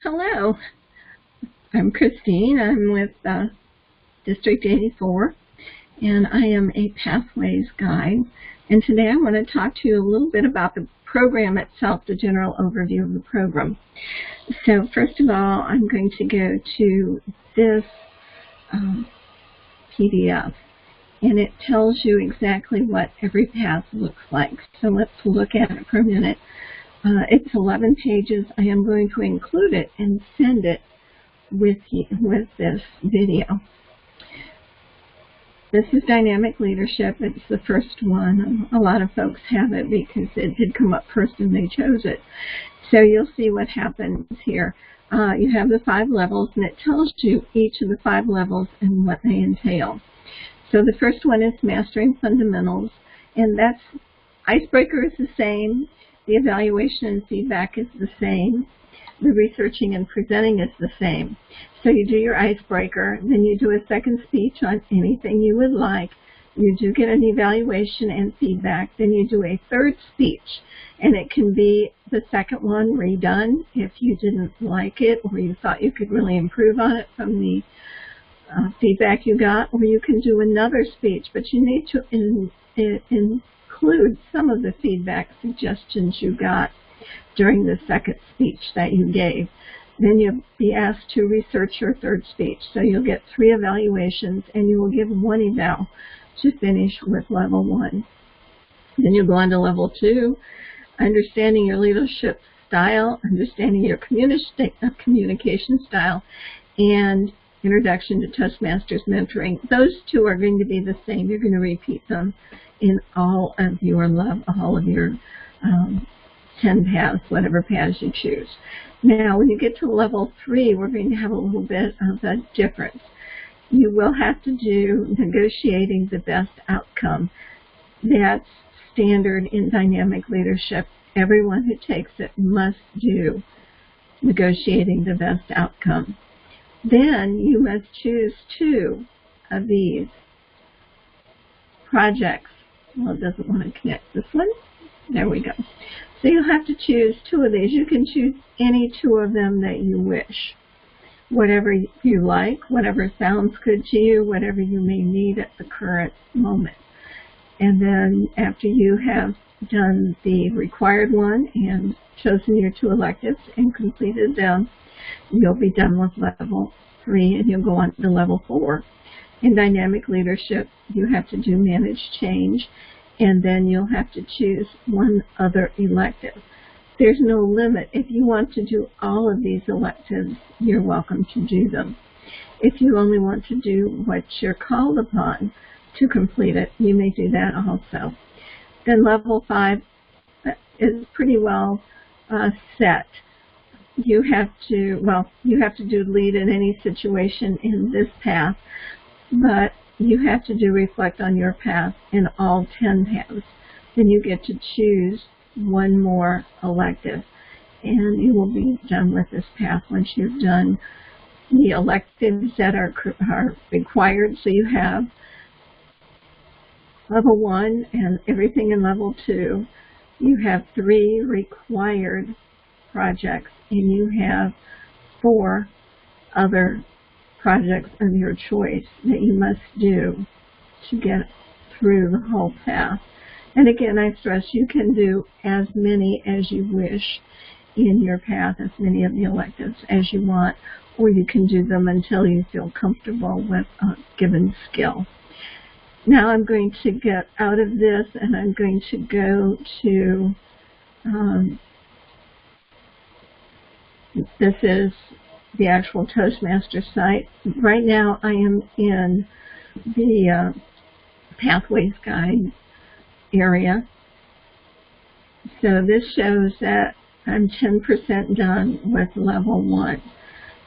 Hello, I'm Christine. I'm with District 84, and I am a Pathways Guide. And today I want to talk to you a little bit about the program itself, the general overview of the program. So first of all, I'm going to go to this PDF, and it tells you exactly what every path looks like. So let's look at it for a minute. It's 11 pages. I am going to include it and send it with this video. This is Dynamic Leadership. It's the first one. A lot of folks have it because it did come up first and they chose it. So you'll see what happens here. You have the 5 levels, and it tells you each of the 5 levels and what they entail. So the first one is Mastering Fundamentals, and that's Icebreaker is the same. The evaluation and feedback is the same. The researching and presenting is the same. So you do your icebreaker, then you do a second speech on anything you would like. You do get an evaluation and feedback. Then you do a third speech, and it can be the second one redone if you didn't like it or you thought you could really improve on it from the feedback you got, or you can do another speech, but you need to include some of the feedback suggestions you got during the second speech that you gave. Then you'll be asked to research your third speech. So you'll get 3 evaluations, and you will give 1 eval to finish with level 1. Then you'll go on to level 2, understanding your leadership style, understanding your communication style, and introduction to Toastmasters mentoring. Those 2 are going to be the same. You're going to repeat them in all of your 10 paths, whatever paths you choose. Now, when you get to level 3, we're going to have a little bit of a difference. You will have to do negotiating the best outcome. That's standard in dynamic leadership. Everyone who takes it must do negotiating the best outcome. Then you must choose 2 of these projects. Well, it doesn't want to connect this one. There we go. So you'll have to choose 2 of these. You can choose any 2 of them that you wish. Whatever you like, whatever sounds good to you, whatever you may need at the current moment. And then after you have done the required one and chosen your 2 electives and completed them, you'll be done with level 3 and you'll go on to level 4. In dynamic leadership, you have to do manage change, and then you'll have to choose 1 other elective. There's no limit. If you want to do all of these electives, you're welcome to do them. If you only want to do what you're called upon to complete it, you may do that also. Then level 5 is pretty well set. You have to do lead in any situation in this path, but you have to do reflect on your path in all 10 paths. Then you get to choose 1 more elective, and you will be done with this path once you've done the electives that are required. So you have level 1 and everything in level 2. You have 3 required projects, and you have 4 other projects of your choice that you must do to get through the whole path. And again, I stress you can do as many as you wish in your path, as many of the electives as you want, or you can do them until you feel comfortable with a given skill. Now I'm going to get out of this, and I'm going to go to this is the actual Toastmasters site. Right now I am in the Pathways Guide area. So this shows that I'm 10% done with level 1.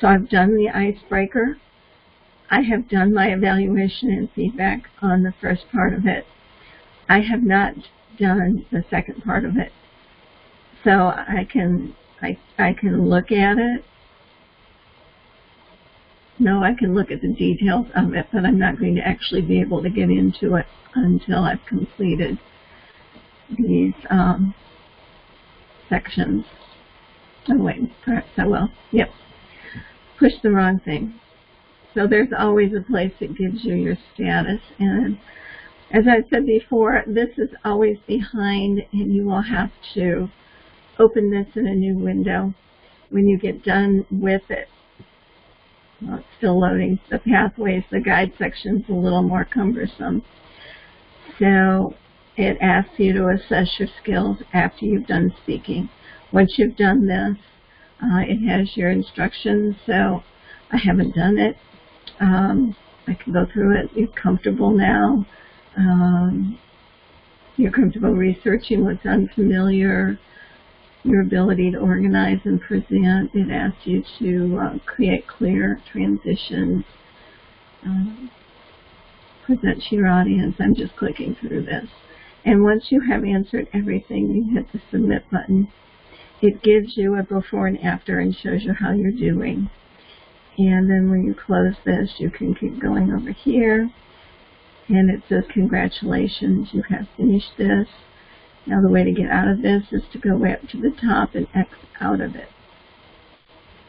So I've done the icebreaker. I have done my evaluation and feedback on the first part of it. I have not done the second part of it. So I can look at it. No, I can look at the details of it, but I'm not going to actually be able to get into it until I've completed these sections. Oh wait, perhaps I will. Yep. Push the wrong thing. So there's always a place that gives you your status. And as I said before, this is always behind, and you will have to open this in a new window when you get done with it. Well, it's still loading the pathways. The guide section's a little more cumbersome. So it asks you to assess your skills after you've done speaking. Once you've done this, it has your instructions. So I haven't done it. I can go through it. You're comfortable now. You're comfortable researching what's unfamiliar. Your ability to organize and present. It asks you to create clear transitions. Present to your audience. I'm just clicking through this. And once you have answered everything, you hit the submit button. It gives you a before and after and shows you how you're doing. And then when you close this, you can keep going over here. And it says, congratulations, you have finished this. Now the way to get out of this is to go way up to the top and X out of it.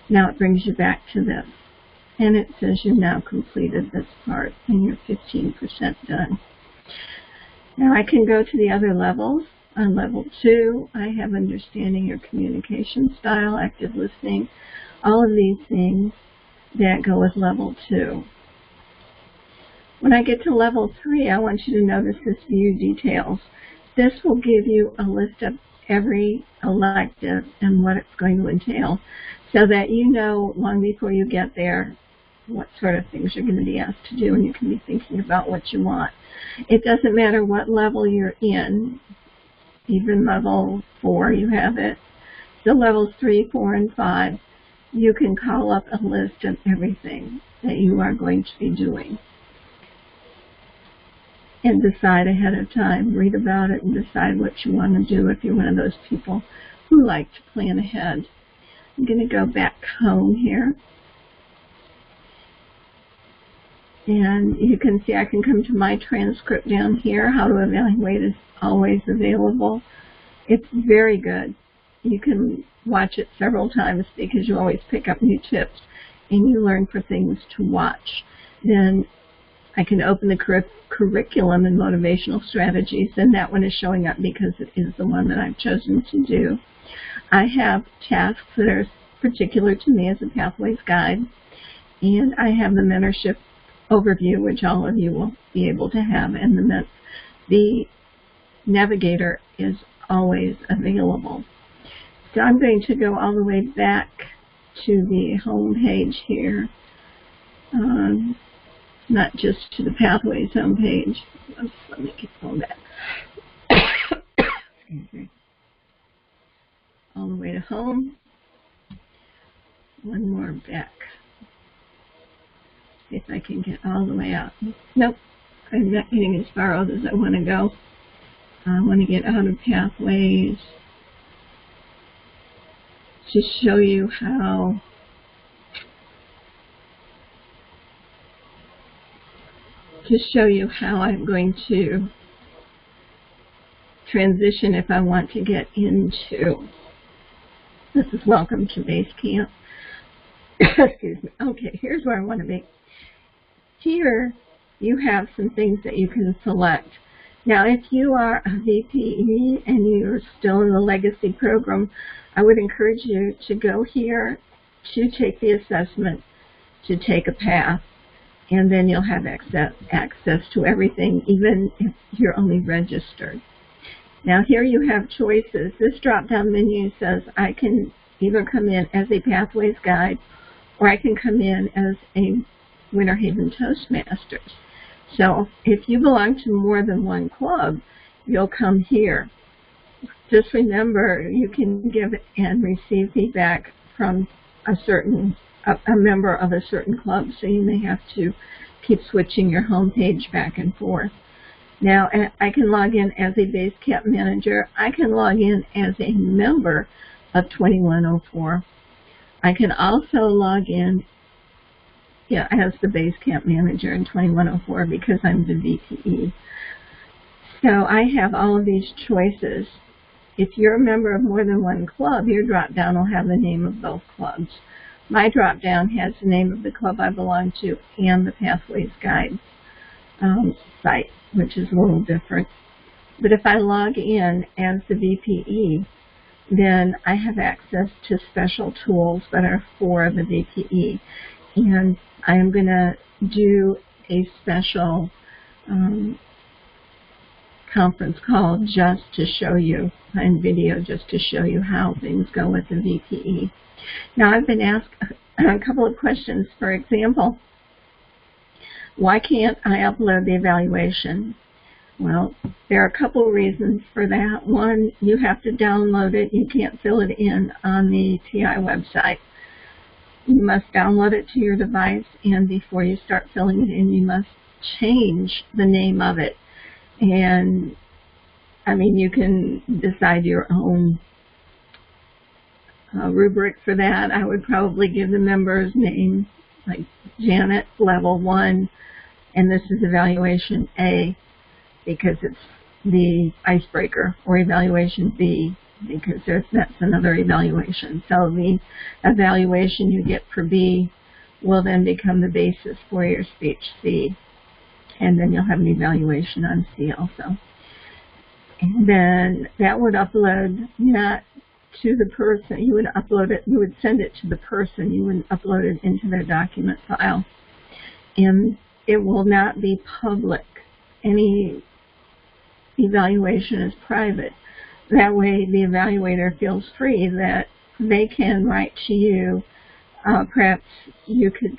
Now it brings you back to this. And it says you've now completed this part and you're 15% done. Now I can go to the other levels. On level 2, I have understanding your communication style, active listening, all of these things that go with level 2. When I get to level 3, I want you to notice this view details. This will give you a list of every elective and what it's going to entail so that you know long before you get there what sort of things you're going to be asked to do, and you can be thinking about what you want. It doesn't matter what level you're in, even level 4 you have it. So levels 3, 4, and 5, you can call up a list of everything that you are going to be doing. And decide ahead of time, read about it, and decide what you want to do if you're one of those people who like to plan ahead. I'm going to go back home here. And you can see I can come to my transcript down here. How to evaluate is always available. It's very good. You can watch it several times because you always pick up new tips and you learn for things to watch. Then I can open the curriculum and motivational strategies, and that one is showing up because it is the one that I've chosen to do. I have tasks that are particular to me as a Pathways Guide, and I have the mentorship overview, which all of you will be able to have, and the navigator is always available. So I'm going to go all the way back to the home page here. Not just to the Pathways homepage. Let me keep going back. Excuse me. All the way to home. One more back. See if I can get all the way out. Nope. I'm not getting as far out as I want to go. I want to get out of Pathways to show you how I'm going to transition if I want to get into. This is Welcome to Basecamp. Excuse me. Okay, here's where I want to be. Here you have some things that you can select. Now, if you are a VPE and you're still in the Legacy program, I would encourage you to go here to take the assessment, to take a path. And then you'll have access to everything, even if you're only registered. Now here you have choices. This drop-down menu says I can either come in as a Pathways Guide or I can come in as a Winter Haven Toastmasters. So if you belong to more than one club, you'll come here. Just remember, you can give and receive feedback from a member of a certain club, so you may have to keep switching your home page back and forth. Now, I can log in as a Basecamp manager. I can log in as a member of 2104. I can also log in as the Basecamp manager in 2104 because I'm the VPE. So I have all of these choices. if you're a member of more than one club, your drop-down will have the name of both clubs. My drop-down has the name of the club I belong to and the Pathways Guide site, which is a little different. But if I log in as the VPE, then I have access to special tools that are for the VPE. And I am going to do a special conference call just to show you, and video just to show you how things go with the VPE. Now, I've been asked a couple of questions. For example, why can't I upload the evaluation? Well, there are a couple of reasons for that. One, you have to download it. You can't fill it in on the TI website. You must download it to your device, and before you start filling it in, you must change the name of it. And, I mean, you can decide your own rubric for that. I would probably give the member's name, like Janet, level 1, and this is evaluation A, because it's the icebreaker, or evaluation B, because that's another evaluation. So the evaluation you get for B will then become the basis for your speech C, and then you'll have an evaluation on C also. And then that would upload not to the person. You would upload it, you would send it to the person. You wouldn't upload it into their document file. And it will not be public. Any evaluation is private. That way the evaluator feels free that they can write to you, perhaps you could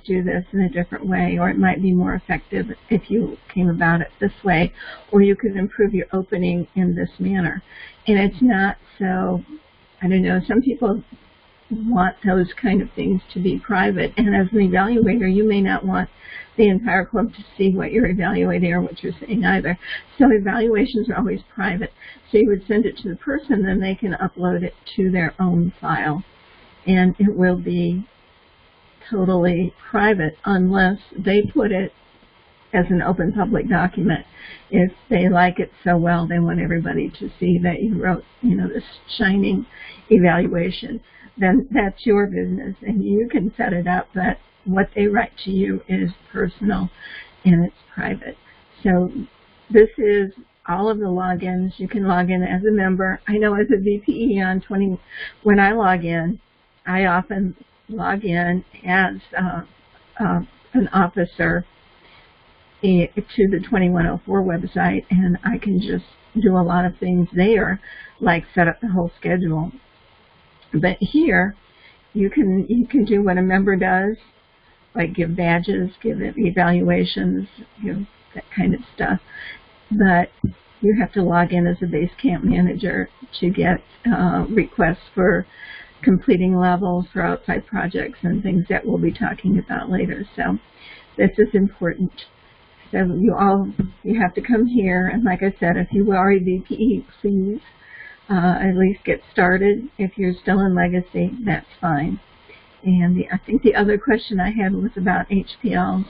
do this in a different way, or it might be more effective if you came about it this way, or you could improve your opening in this manner. And it's not so, I don't know, some people want those kind of things to be private, and as an evaluator you may not want the entire club to see what you're evaluating or what you're saying either. So evaluations are always private. So you would send it to the person, then they can upload it to their own file. And it will be totally private unless they put it as an open public document. If they like it so well, they want everybody to see that you wrote, you know, this shining evaluation, then that's your business and you can set it up, but what they write to you is personal and it's private. So this is all of the logins. You can log in as a member. I know as a VPE on 20, when I log in, I often log in as an officer to the 2104 website, and I can just do a lot of things there, like set up the whole schedule. But here, you can do what a member does, like give badges, give evaluations, that kind of stuff. But you have to log in as a Basecamp manager to get requests for completing levels for outside projects and things that we'll be talking about later. So this is important. So you have to come here, and like I said, if you are a VPE, please at least get started. If you're still in Legacy, that's fine. And I think the other question I had was about HPLs.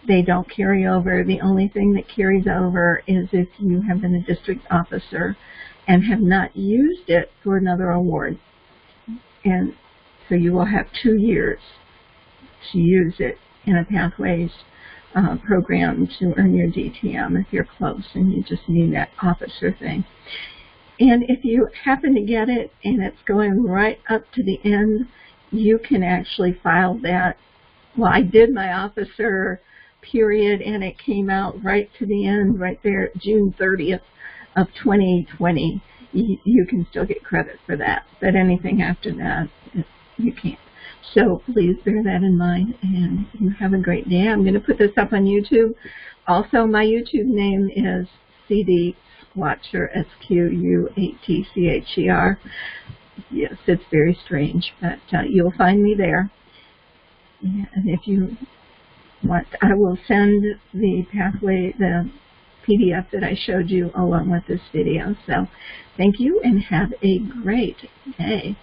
They don't carry over. The only thing that carries over is if you have been a district officer and have not used it for another award. And so you will have 2 years to use it in a Pathways program to earn your DTM if you're close and you just need that officer thing. And if you happen to get it and it's going right up to the end, you can actually file that. Well, I did my officer period and it came out right to the end, right there, June 30th of 2020. You can still get credit for that, but anything after that, you can't. So please bear that in mind, and you have a great day. I'm going to put this up on YouTube. Also, my YouTube name is CD Squatcher, SQUATCHER. Yes, it's very strange, but you'll find me there. And if you want, I will send the pathway, the PDF that I showed you along with this video. So thank you and have a great day.